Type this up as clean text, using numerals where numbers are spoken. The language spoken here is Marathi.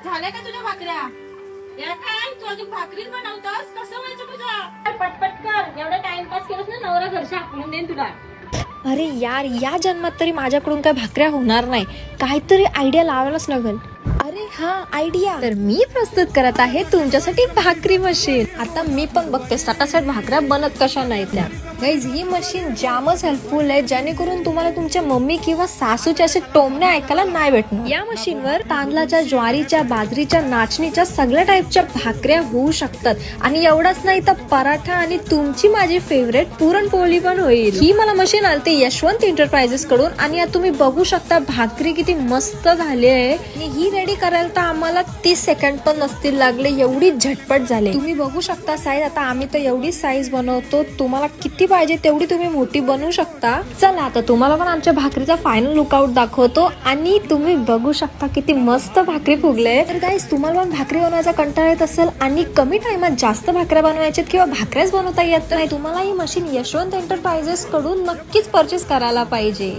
झाल्या का तुझ्या भाकऱ्या? या काय तू अजून भाकरीच बनवतोस? कसं व्हायचं तुझं? पटपट कर. एवढा टाइमपास केलंस ना नवरा घरची हाकलून देईन तुला. अरे यार, या जन्मात तरी माझ्याकडून काय भाकऱ्या होणार नाही. काहीतरी आयडिया लावायलाच लागल. अरे हा आयडिया. तर मी प्रस्तुत करत आहे तुमच्यासाठी भाकरी मशीन. आता मी पण बघते सटासट भाकऱ्या बनत कशा नाहीत त्या. गाईज, ही मशीन जामच हेल्पफुल आहे, जेणेकरून तुम्हाला तुमच्या मम्मी किंवा सासूच्या असे टोमणे ऐकायला नाही भेटणार. या मशीनवर तांदळाच्या, ज्वारीच्या, बाजरीच्या, नाचणीच्या सगळ्या टाईपच्या भाकऱ्या होऊ शकतात. आणि एवढंच नाही तर पराठा आणि तुमची माझी फेवरेट पुरणपोळी पण होईल. ही मला मशीन आलते यशवंत एंटरप्राइजेस कडून आणि आता तुम्ही बघू शकता भाकरी किती मस्त झाली आहे. आणि ही रेडी करायला तर आम्हाला 30 सेकंड पण नसतील लागले, एवढी झटपट झाली. तुम्ही बघू शकता साईज. आता आम्ही तर एवढी साईज बनवतो, तुम्हाला किती पाहिजे तेवढी तुम्ही मोठी बनवू शकता. चला आता तुम्हाला पण आमच्या भाकरीचा फायनल लुकआउट दाखवतो. आणि तुम्ही बघू शकता किती मस्त भाकरी फुगले. तर गाईस, तुम्हाला पण भाकरी बनवायचा कंटाळा येत असेल आणि कमी टाइमात जास्त भाकऱ्या बनवायच्या किंवा भाकऱ्याच बनवता येत नाही, तुम्हाला ही मशीन यशवंत एंटरप्राइजेस कडून नक्कीच परचेस करायला पाहिजे.